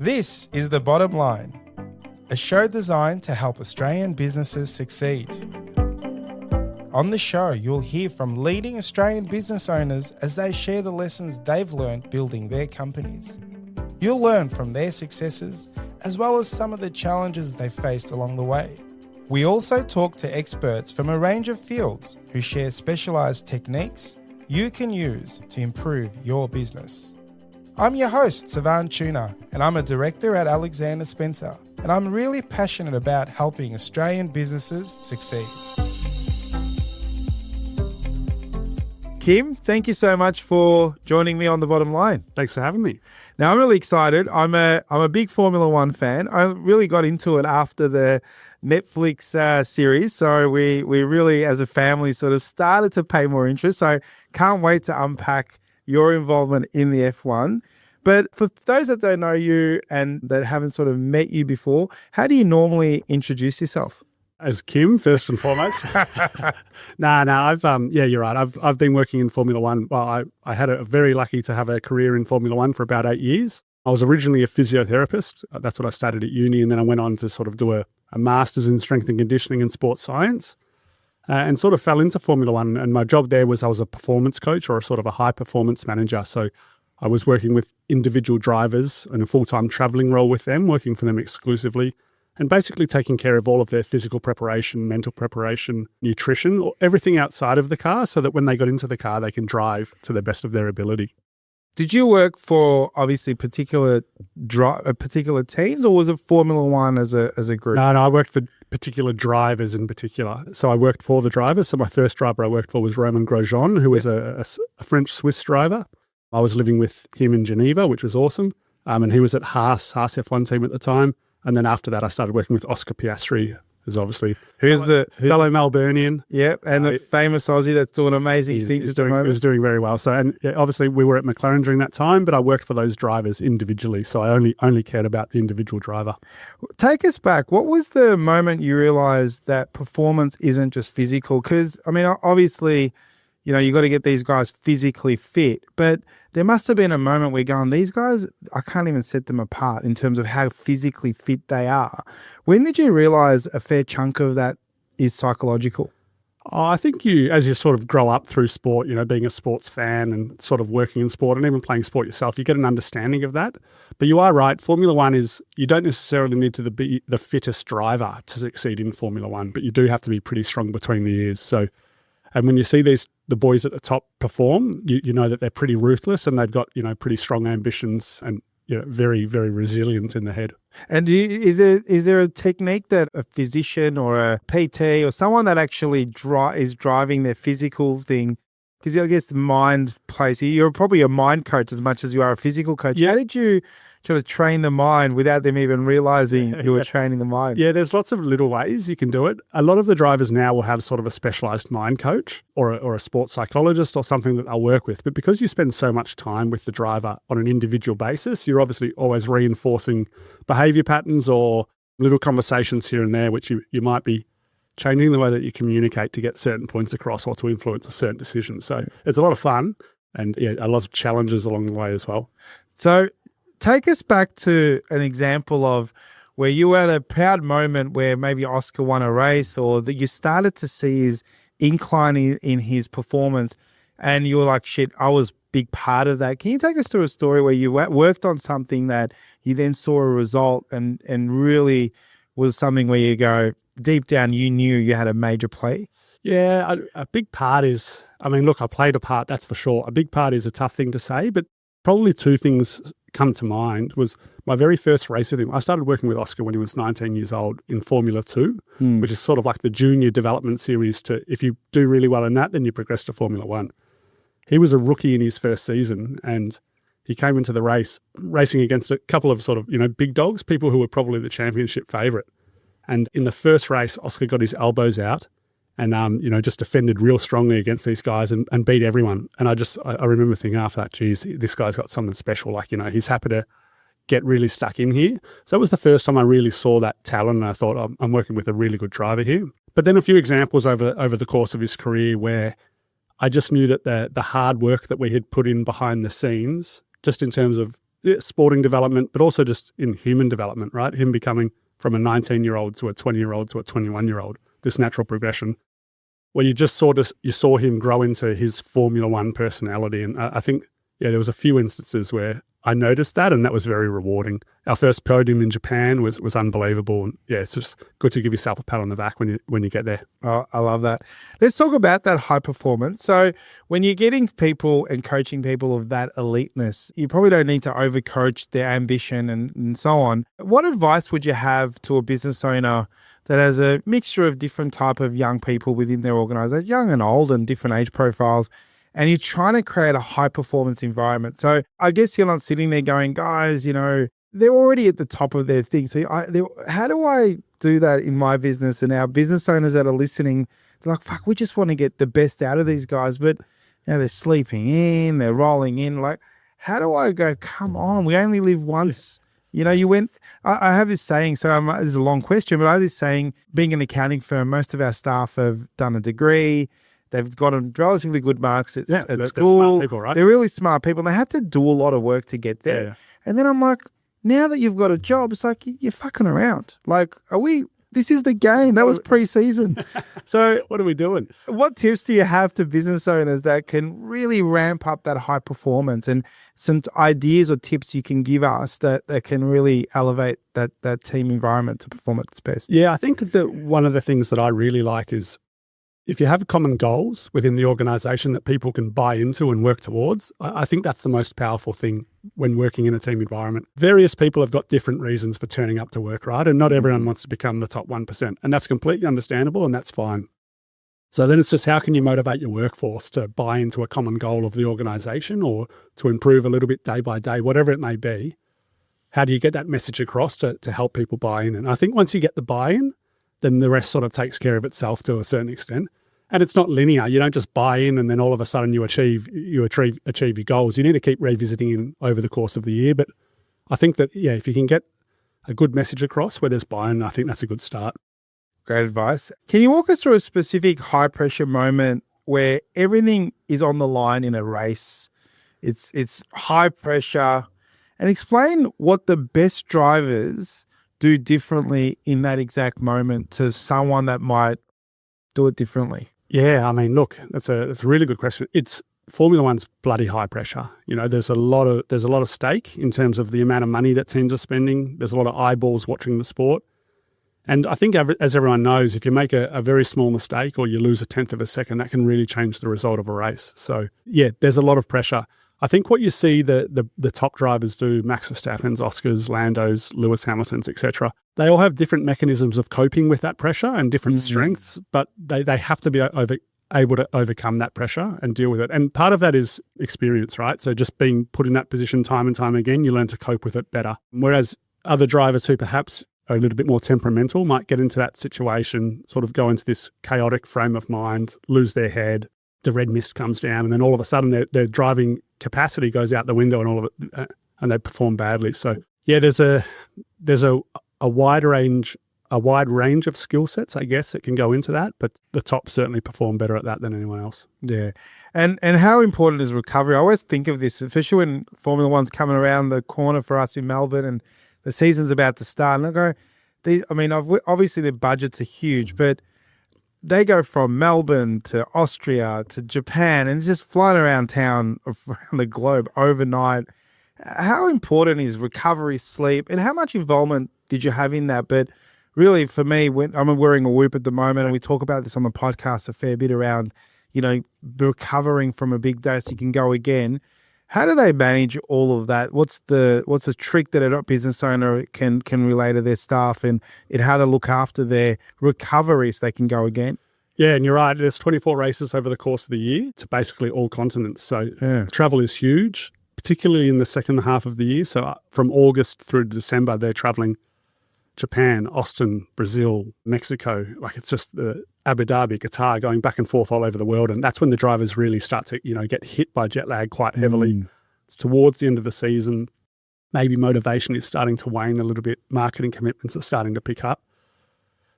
This is The Bottom Line, a show designed to help Australian businesses succeed. On the show, you'll hear from leading Australian business owners as they share the lessons they've learned building their companies. You'll learn from their successes as well as some of the challenges they've faced along the way. We also talk to experts from a range of fields who share specialised techniques you can use to improve your business. I'm your host, Savan Tuna, and I'm a director at Alexander Spencer, and I'm really passionate about helping Australian businesses succeed. Kim, thank you so much for joining me on The Bottom Line. Thanks for having me. Now, I'm really excited. I'm a big Formula One fan. I really got into it after the Netflix series. So we really, as a family, sort of started to pay more interest. So can't wait to unpack your involvement in the F1. But for those that don't know you and that haven't sort of met you before, how do you normally introduce yourself? As Kim, first and foremost. You're right. I've been working in Formula One. Well, I had a very lucky to have a career in Formula One for about 8 years. I was originally a physiotherapist. That's what I started at uni, and then I went on to sort of do a master's in strength and conditioning and sports science, and sort of fell into Formula One. And my job there was I was a performance coach or a sort of a high performance manager. So I was working with individual drivers in a full-time traveling role with them, working for them exclusively, and basically taking care of all of their physical preparation, mental preparation, nutrition, everything outside of the car so that when they got into the car, they can drive to the best of their ability. Did you work for obviously particular teams, or was it Formula One as a group? No, I worked for particular drivers in particular. So I worked for the drivers. So my first driver I worked for was Romain Grosjean, who was a French-Swiss driver. I was living with him in Geneva, which was awesome. And he was at Haas F1 team at the time. And then after that, I started working with Oscar Piastri, who's obviously fellow Melburnian. Yep, and the famous Aussie that's doing amazing things at the moment. He was doing very well. So, and obviously we were at McLaren during that time, but I worked for those drivers individually. So I only cared about the individual driver. Take us back. What was the moment you realised that performance isn't just physical? Because, I mean, obviously, you know, you got to get these guys physically fit, but there must have been a moment where you're going, these guys, I can't even set them apart in terms of how physically fit they are. When did you realise a fair chunk of that is psychological? I think as you sort of grow up through sport, you know, being a sports fan and sort of working in sport and even playing sport yourself, you get an understanding of that. But you are right. Formula One you don't necessarily need to be the fittest driver to succeed in Formula One, but you do have to be pretty strong between the ears. So, and when you see the boys at the top perform, you know that they're pretty ruthless and they've got, you know, pretty strong ambitions and, you know, very, very resilient in the head. And is there a technique that a physician or a PT or someone that actually is driving their physical thing? Because I guess the mind plays. You're probably a mind coach as much as you are a physical coach. Yeah. How did you try to train the mind without them even realizing you were training the mind? Yeah, there's lots of little ways you can do it. A lot of the drivers now will have sort of a specialized mind coach or a sports psychologist or something that they'll work with. But because you spend so much time with the driver on an individual basis, you're obviously always reinforcing behavior patterns or little conversations here and there, which you might be changing the way that you communicate to get certain points across or to influence a certain decision. So it's a lot of fun and a lot of challenges along the way as well. So take us back to an example of where you were at a proud moment where maybe Oscar won a race or that you started to see his incline in his performance and you were like, shit, I was a big part of that. Can you take us through a story where you worked on something that you then saw a result and really was something where you go, deep down, you knew you had a major play? Yeah, a big part is, I mean, look, I played a part, that's for sure. A big part is a tough thing to say, but probably two things come to mind. Was my very first race with him. I started working with Oscar when he was 19 years old in Formula 2, which is sort of like the junior development series to, if you do really well in that, then you progress to Formula 1. He was a rookie in his first season and he came into the race racing against a couple of sort of, you know, big dogs, people who were probably the championship favourite. And in the first race, Oscar got his elbows out and, just defended real strongly against these guys and beat everyone. And I remember thinking after that, geez, this guy's got something special. Like, you know, he's happy to get really stuck in here. So it was the first time I really saw that talent and I thought, I'm working with a really good driver here. But then a few examples over the course of his career where I just knew that the hard work that we had put in behind the scenes, just in terms of sporting development, but also just in human development, right? Him becoming from a 19-year-old to a 20-year-old to a 21-year-old, this natural progression, where you saw him grow into his Formula One personality. And I think, there was a few instances where I noticed that, and that was very rewarding. Our first podium in Japan was unbelievable. And it's just good to give yourself a pat on the back when you get there. Oh, I love that. Let's talk about that high performance. So when you're getting people and coaching people of that eliteness, you probably don't need to overcoach their ambition and so on. What advice would you have to a business owner that has a mixture of different type of young people within their organization, young and old and different age profiles, and you're trying to create a high performance environment? So I guess you're not sitting there going, guys, they're already at the top of their thing. So how do I do that in my business? And our business owners that are listening, they're like, fuck, we just want to get the best out of these guys. But they're sleeping in, they're rolling in. Like, how do I go, come on, we only live once. I have this saying, so this is a long question, but I have this saying, being an accounting firm, most of our staff have done a degree. They've gotten relatively good marks at school. They're smart people, right? They're really smart people. And they had to do a lot of work to get there. Yeah. And then I'm like, now that you've got a job, it's like, you're fucking around. Like, this is the game. That was pre-season. So what are we doing? What tips do you have to business owners that can really ramp up that high performance, and some ideas or tips you can give us that can really elevate that team environment to perform at its best? Yeah, I think that one of the things that I really like is if you have common goals within the organization that people can buy into and work towards, I think that's the most powerful thing when working in a team environment. Various people have got different reasons for turning up to work, right? And not everyone wants to become the top 1%. And that's completely understandable, and that's fine. So then it's just, how can you motivate your workforce to buy into a common goal of the organization, or to improve a little bit day by day, whatever it may be? How do you get that message across to help people buy in? And I think once you get the buy-in, then the rest sort of takes care of itself to a certain extent. And it's not linear. You don't just buy in and then all of a sudden you achieve your goals. You need to keep revisiting them over the course of the year. But I think that, if you can get a good message across where there's buy-in, I think that's a good start. Great advice. Can you walk us through a specific high pressure moment where everything is on the line in a race? It's high pressure, and explain what the best drivers do differently in that exact moment to someone that might do it differently. Yeah, I mean, look, that's a really good question. It's Formula One's bloody high pressure. There's a lot of stake in terms of the amount of money that teams are spending. There's a lot of eyeballs watching the sport. And I think, as everyone knows, if you make a very small mistake or you lose a tenth of a second, that can really change the result of a race. So, there's a lot of pressure. I think what you see the top drivers do, Max Verstappen's, Oscars, Lando's, Lewis Hamilton's, etc., they all have different mechanisms of coping with that pressure and different strengths, but they have to be able to overcome that pressure and deal with it. And part of that is experience, right? So just being put in that position time and time again, you learn to cope with it better. Whereas other drivers who perhaps are a little bit more temperamental might get into that situation, sort of go into this chaotic frame of mind, lose their head, the red mist comes down, and then all of a sudden their driving capacity goes out the window and all of it, and they perform badly. So there's a wide range of skill sets, I guess, that can go into that, but the top certainly perform better at that than anyone else. Yeah. And how important is recovery? I always think of this, especially when Formula One's coming around the corner for us in Melbourne and the season's about to start. And I go, obviously the budgets are huge, but they go from Melbourne to Austria to Japan and it's just flying around town, around the globe overnight. How important is recovery, sleep, and how much involvement did you have in that? But really, for me, when I'm wearing a Whoop at the moment, and we talk about this on the podcast a fair bit around, recovering from a big day so you can go again. How do they manage all of that? What's the trick that a business owner can relay to their staff and how to look after their recovery so they can go again? Yeah, and you're right. There's 24 races over the course of the year to basically all continents. So travel is huge, particularly in the second half of the year. So from August through to December, they're traveling Japan, Austin, Brazil, Mexico. Like, it's just the Abu Dhabi, Qatar, going back and forth all over the world. And that's when the drivers really start to, get hit by jet lag quite heavily. It's towards the end of the season. Maybe motivation is starting to wane a little bit. Marketing commitments are starting to pick up.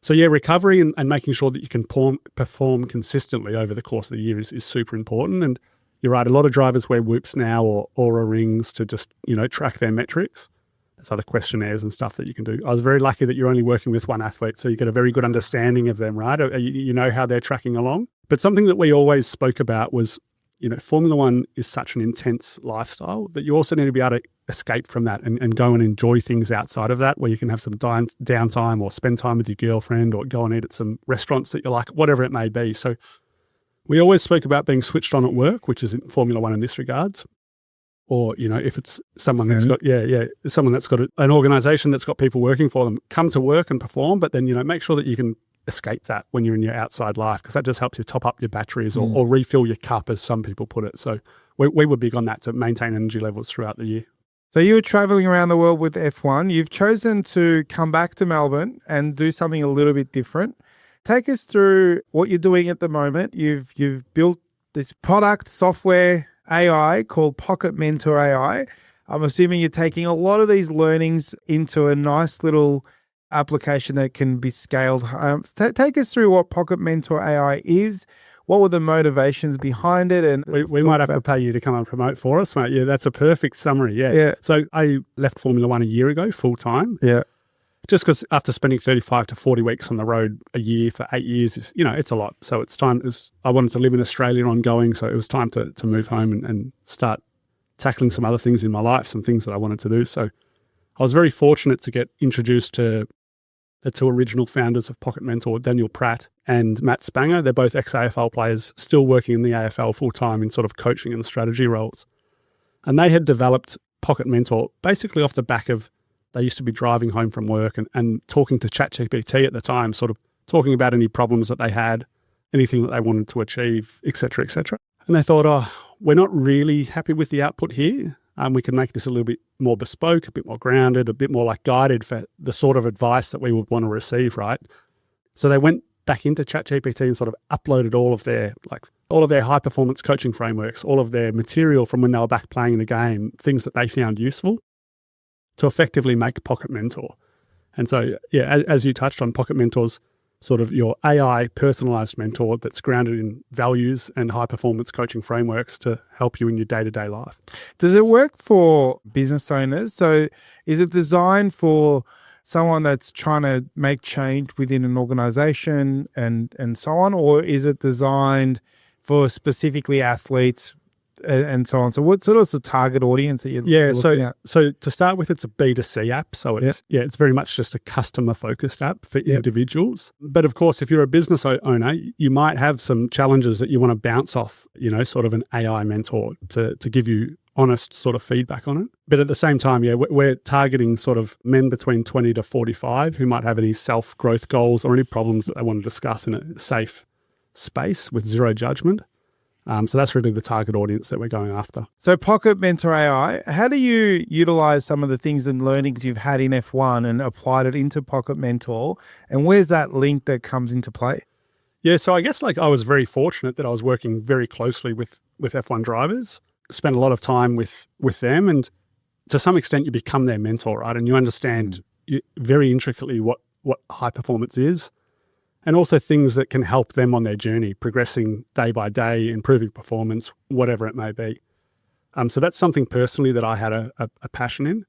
So recovery and making sure that you can perform consistently over the course of the year is super important. And, you're right, a lot of drivers wear Whoops now or Aura rings to just, track their metrics. There's other questionnaires and stuff that you can do. I was very lucky that you're only working with one athlete, so you get a very good understanding of them, right? You know how they're tracking along. But something that we always spoke about was, Formula One is such an intense lifestyle that you also need to be able to escape from that and go and enjoy things outside of that, where you can have some downtime or spend time with your girlfriend or go and eat at some restaurants that you like, whatever it may be. So we always spoke about being switched on at work, which is in Formula One in this regards. Or, if it's someone that's got, someone that's got an organization that's got people working for them, come to work and perform, but then, make sure that you can escape that when you're in your outside life, because that just helps you top up your batteries or refill your cup, as some people put it. So we were big on that to maintain energy levels throughout the year. So you were traveling around the world with F1. You've chosen to come back to Melbourne and do something a little bit different. Take us through what you're doing at the moment. You've built this product, software, AI called Pocket Mentor AI. I'm assuming you're taking a lot of these learnings into a nice little application that can be scaled. Take us through what Pocket Mentor AI is. What were the motivations behind it? And we might have to pay you to come and promote for us, mate. Yeah, that's a perfect summary. Yeah. So I left Formula One a year ago, full time. Yeah. Just because after spending 35 to 40 weeks on the road a year for 8 years, it's a lot. So it's time. I wanted to live in Australia ongoing, so it was time to move home and start tackling some other things in my life, some things that I wanted to do. So I was very fortunate to get introduced to the two original founders of Pocket Mentor, Daniel Pratt and Matt Spanger. They're both ex-AFL players, still working in the AFL full-time in sort of coaching and strategy roles. And they had developed Pocket Mentor basically off the back of, they used to be driving home from work and talking to ChatGPT at the time, sort of talking about any problems that they had, anything that they wanted to achieve, et cetera, et cetera. And they thought, we're not really happy with the output here. We can make this a little bit more bespoke, a bit more grounded, a bit more like guided for the sort of advice that we would want to receive, right? So they went back into ChatGPT and sort of uploaded all of their high performance coaching frameworks, all of their material from when they were back playing the game, things that they found useful, to effectively make Pocket Mentor. And so, as you touched on, Pocket Mentor's sort of your AI personalized mentor that's grounded in values and high performance coaching frameworks to help you in your day-to-day life. Does it work for business owners? So is it designed for someone that's trying to make change within an organization and so on? Or is it designed for specifically athletes and so on? So what sort of the target audience that you're looking at? So to start with, it's a B2C app. So it's very much just a customer focused app for individuals. But of course, if you're a business owner, you might have some challenges that you want to bounce off, sort of an AI mentor to give you honest sort of feedback on it. But at the same time, we're targeting sort of men between 20 to 45 who might have any self-growth goals or any problems that they want to discuss in a safe space with zero judgment. So that's really the target audience that we're going after. So Pocket Mentor AI, how do you utilize some of the things and learnings you've had in F1 and applied it into Pocket Mentor? And where's that link that comes into play? Yeah, so I guess I was very fortunate that I was working very closely with F1 drivers, spent a lot of time with them, and to some extent you become their mentor, right? And you understand very intricately what high performance is, and also things that can help them on their journey, progressing day by day, improving performance, whatever it may be. So that's something personally that I had a passion in.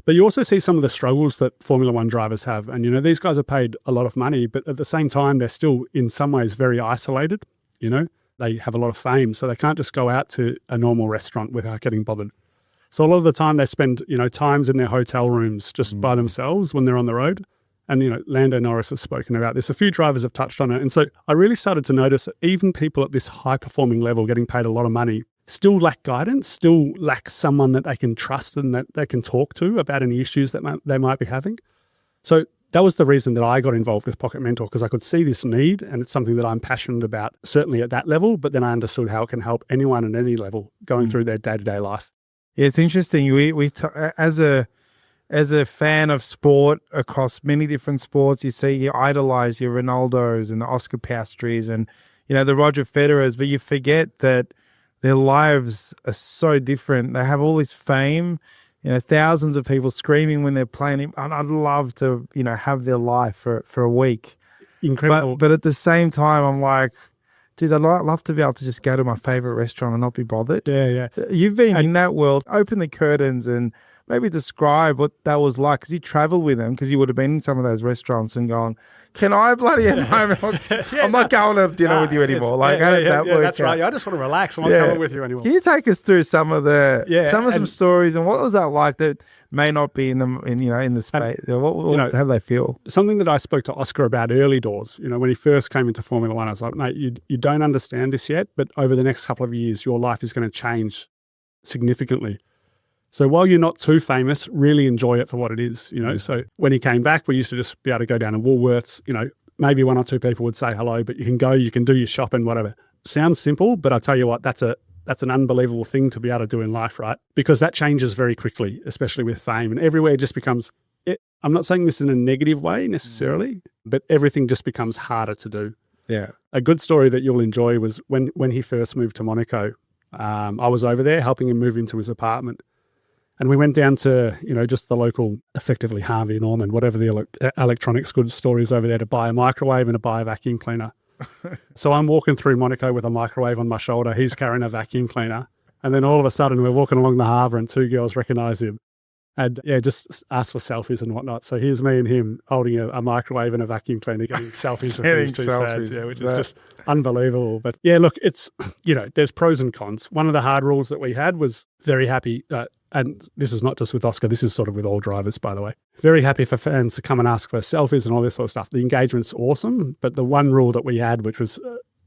But you also see some of the struggles that Formula One drivers have. And, these guys are paid a lot of money, but at the same time, they're still in some ways very isolated. They have a lot of fame, so they can't just go out to a normal restaurant without getting bothered. So a lot of the time they spend, times in their hotel rooms just by themselves when they're on the road. And, Lando Norris has spoken about this. A few drivers have touched on it. And so I really started to notice that even people at this high-performing level getting paid a lot of money still lack guidance, still lack someone that they can trust and that they can talk to about any issues that they might be having. So that was the reason that I got involved with Pocket Mentor, because I could see this need, and it's something that I'm passionate about, certainly at that level, but then I understood how it can help anyone at any level going through their day-to-day life. Yeah, it's interesting. As a fan of sport across many different sports, you idolize your Ronaldos and the Oscar Piastris and, the Roger Federers, but you forget that their lives are so different. They have all this fame, thousands of people screaming when they're playing. I'd love to, have their life for a week. Incredible. But at the same time, I'm like, geez, I'd love to be able to just go to my favorite restaurant and not be bothered. Yeah. You've been in that world. Open the curtains and maybe describe what that was like, because you traveled with them, because you would have been in some of those restaurants and gone, can I bloody have a moment? I'm not going to have dinner with you anymore. Like, how did that work that's out? right. I just want to relax. I'm not coming with you anymore. Can you take us through some stories, and what was that like that may not be in the space? How do they feel? Something that I spoke to Oscar about early doors, when he first came into Formula One, I was like, mate, you don't understand this yet, but over the next couple of years, your life is going to change significantly. So while you're not too famous, really enjoy it for what it is, So when he came back, we used to just be able to go down to Woolworths, maybe one or two people would say hello, but you can go, you can do your shopping, whatever. Sounds simple, but I tell you what, that's an unbelievable thing to be able to do in life, right? Because that changes very quickly, especially with fame, and everywhere just becomes, I'm not saying this in a negative way necessarily, but everything just becomes harder to do. Yeah. A good story that you'll enjoy was when he first moved to Monaco. I was over there helping him move into his apartment. And we went down to, just the local, effectively Harvey Norman, whatever the electronics goods store is over there, to buy a microwave and to buy a vacuum cleaner. So I'm walking through Monaco with a microwave on my shoulder. He's carrying a vacuum cleaner. And then all of a sudden we're walking along the harbour and two girls recognise him. And just ask for selfies and whatnot. So here's me and him holding a microwave and a vacuum cleaner, getting selfies with these two fads, which is just unbelievable. But yeah, look, it's, there's pros and cons. One of the hard rules that we had was very happy, and this is not just with Oscar, this is sort of with all drivers, by the way. Very happy for fans to come and ask for selfies and all this sort of stuff. The engagement's awesome, but the one rule that we had, which was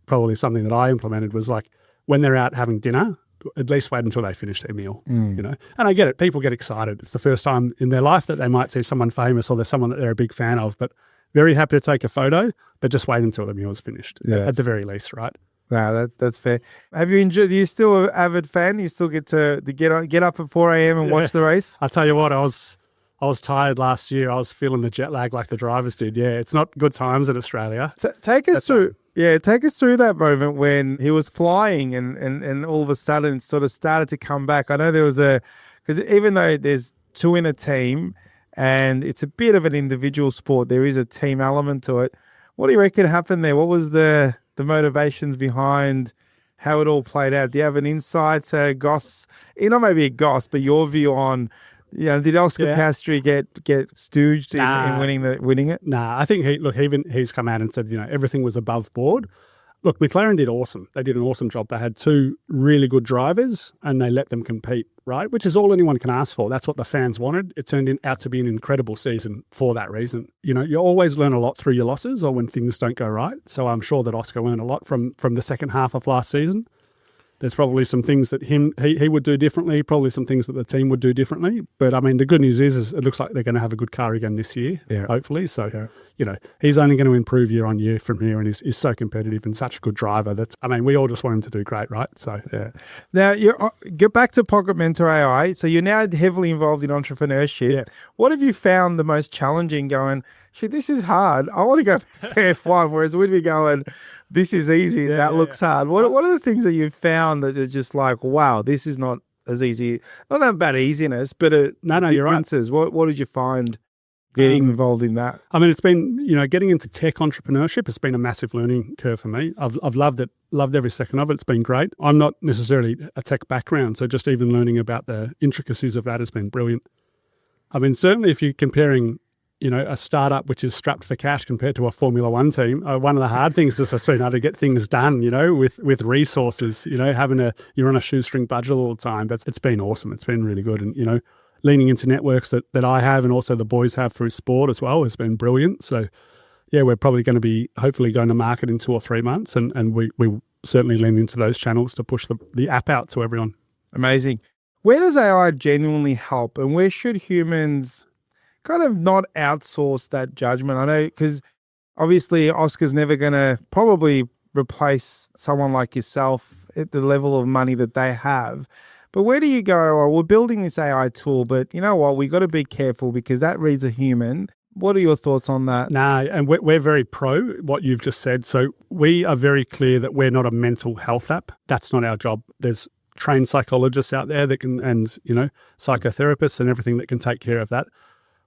probably something that I implemented, was like, when they're out having dinner, at least wait until they finish their meal, And I get it. People get excited. It's the first time in their life that they might see someone famous or there's someone that they're a big fan of, but very happy to take a photo, but just wait until the meal is finished, at the very least, right? No, that's fair. Have you enjoyed? Are you still an avid fan? You still get to get up at 4 a.m. and watch the race? I tell you what, I was tired last year. I was feeling the jet lag like the drivers did. Yeah, it's not good times in Australia. Take us through that moment when he was flying and all of a sudden it sort of started to come back. I know there was because even though there's two in a team and it's a bit of an individual sport, there is a team element to it. What do you reckon happened there? What was the motivations behind how it all played out? Do you have an insight, Goss? Maybe a Goss, but your view on, did Oscar Piastri get stooged in winning it? Nah, I think he's come out and said, everything was above board. Look, McLaren did awesome. They did an awesome job. They had two really good drivers and they let them compete, right? Which is all anyone can ask for. That's what the fans wanted. It turned out to be an incredible season for that reason. You always learn a lot through your losses or when things don't go right. So I'm sure that Oscar learned a lot from the second half of last season. There's probably some things that he would do differently, probably some things that the team would do differently. But, I mean, the good news is it looks like they're going to have a good car again this year, hopefully. So, he's only going to improve year on year from here, and he's so competitive and such a good driver. We all just want him to do great, right? So, yeah. Now, you get back to Pocket Mentor AI. So you're now heavily involved in entrepreneurship. Yeah. What have you found the most challenging going, shit, this is hard. I want to go to F1, whereas we'd be going, this is easy. That looks hard. What are the things that you've found that are just like, wow, this is not as easy? Not that about easiness, but differences. You're right. What did you find getting involved in that? I mean, it's been, getting into tech entrepreneurship has been a massive learning curve for me. I've loved it, loved every second of it. It's been great. I'm not necessarily a tech background, so just even learning about the intricacies of that has been brilliant. I mean, certainly if you're comparing a startup which is strapped for cash compared to a Formula One team. One of the hard things is just been able to get things done, with resources, you're on a shoestring budget all the time. But it's been awesome. It's been really good. And, leaning into networks that I have and also the boys have through sport as well has been brilliant. So, yeah, we're probably going to be hopefully going to market in 2 or 3 months. And we certainly lean into those channels to push the app out to everyone. Amazing. Where does AI genuinely help and where should humans kind of not outsource that judgment? I know, because obviously Oscar's never going to probably replace someone like yourself at the level of money that they have. But where do you go, oh, we're building this AI tool, but you know what, we've got to be careful because that reads a human. What are your thoughts on that? And we're very pro what you've just said. So we are very clear that we're not a mental health app. That's not our job. There's trained psychologists out there that can, and, psychotherapists and everything that can take care of that.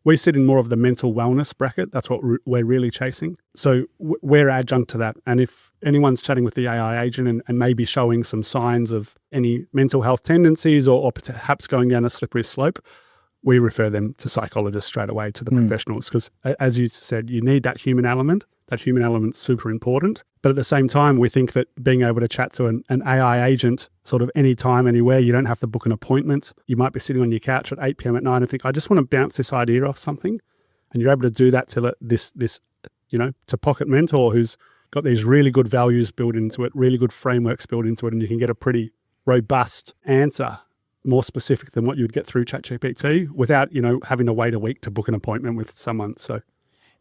We sit in more of the mental wellness bracket. That's what we're really chasing. So we're adjunct to that. And if anyone's chatting with the AI agent and maybe showing some signs of any mental health tendencies or perhaps going down a slippery slope, we refer them to psychologists straight away, to the professionals, because as you said, you need that human element. That human element's super important. But at the same time, we think that being able to chat to an AI agent sort of anytime, anywhere, you don't have to book an appointment. You might be sitting on your couch at 8 p.m. at night and think, I just want to bounce this idea off something. And you're able to do that to to pocket mentor who's got these really good values built into it, really good frameworks built into it, and you can get a pretty robust answer, more specific than what you would get through ChatGPT without, having to wait a week to book an appointment with someone. So,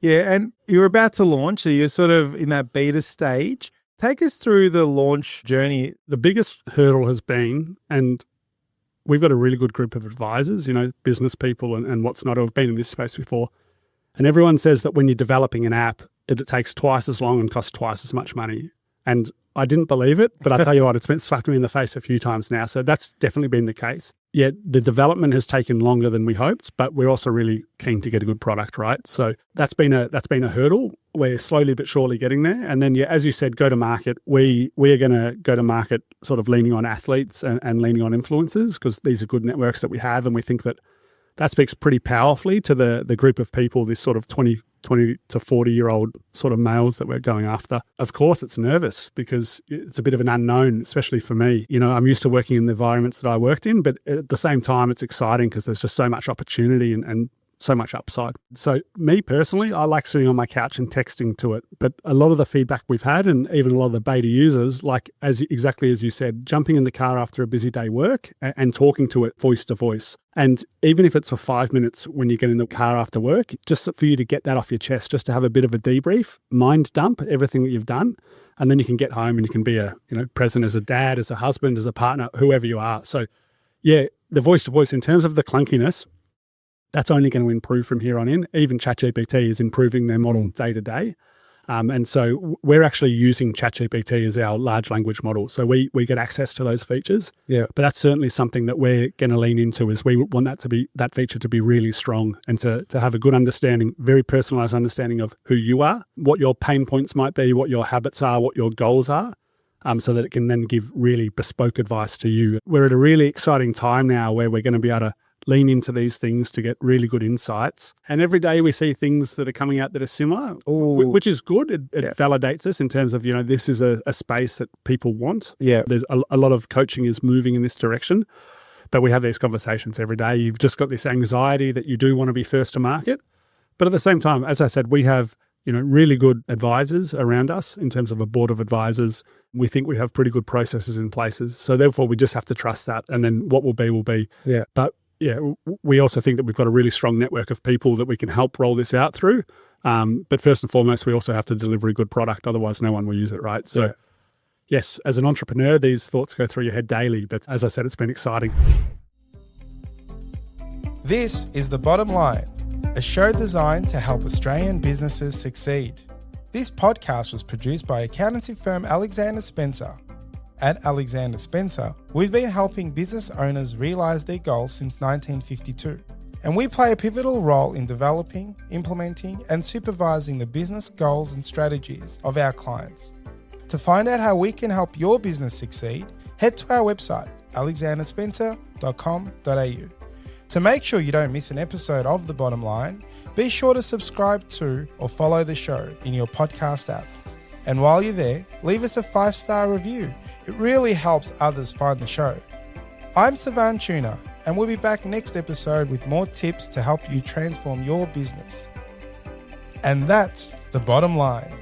yeah, and you're about to launch, so you're sort of in that beta stage. Take us through the launch journey. The biggest hurdle has been, and we've got a really good group of advisors, business people and what's not, who've been in this space before. And everyone says that when you're developing an app, it takes twice as long and costs twice as much money. And I didn't believe it, but I tell you what, it's been slapped me in the face a few times now. So that's definitely been the case. Yet the development has taken longer than we hoped, but we're also really keen to get a good product, right? So that's been a hurdle. We're slowly but surely getting there. And then, as you said, go to market. We are going to go to market sort of leaning on athletes and leaning on influencers, because these are good networks that we have. And we think that speaks pretty powerfully to the group of people, this sort of 20 to 40-year-old sort of males that we're going after. Of course, it's nervous because it's a bit of an unknown, especially for me. I'm used to working in the environments that I worked in, but at the same time, it's exciting because there's just so much opportunity and so much upside. So me personally, I like sitting on my couch and texting to it. But a lot of the feedback we've had, and even a lot of the beta users, like exactly as you said, jumping in the car after a busy day work and talking to it voice to voice. And even if it's for 5 minutes when you get in the car after work, just for you to get that off your chest, just to have a bit of a debrief, mind dump everything that you've done. And then you can get home and you can be present as a dad, as a husband, as a partner, whoever you are. So yeah, the voice to voice, in terms of the clunkiness, that's only going to improve from here on in. Even ChatGPT is improving their model day to day. And so we're actually using ChatGPT as our large language model. So we get access to those features. Yeah. But that's certainly something that we're going to lean into, is we want that feature to be really strong and to have a good understanding, very personalized understanding of who you are, what your pain points might be, what your habits are, what your goals are. So that it can then give really bespoke advice to you. We're at a really exciting time now where we're going to be able to lean into these things to get really good insights. And every day we see things that are coming out that are similar, which is good. It validates us in terms of, this is a space that people want. Yeah. There's a lot of coaching is moving in this direction, but we have these conversations every day. You've just got this anxiety that you do want to be first to market. But at the same time, as I said, we have, really good advisors around us in terms of a board of advisors. We think we have pretty good processes in places. So therefore we just have to trust that. And then what will be, will be. Yeah. But yeah, we also think that we've got a really strong network of people that we can help roll this out through. But first and foremost, we also have to deliver a good product. Otherwise, no one will use it, right? So yes, as an entrepreneur, these thoughts go through your head daily. But as I said, it's been exciting. This is The Bottom Line, a show designed to help Australian businesses succeed. This podcast was produced by accountancy firm Alexander Spencer. At Alexander Spencer, we've been helping business owners realise their goals since 1952, and we play a pivotal role in developing, implementing, and supervising the business goals and strategies of our clients. To find out how we can help your business succeed, head to our website, alexanderspencer.com.au. To make sure you don't miss an episode of The Bottom Line, be sure to subscribe to or follow the show in your podcast app. And while you're there, leave us a 5-star review. It really helps others find the show. I'm Savan Tuna, and we'll be back next episode with more tips to help you transform your business. And that's The Bottom Line.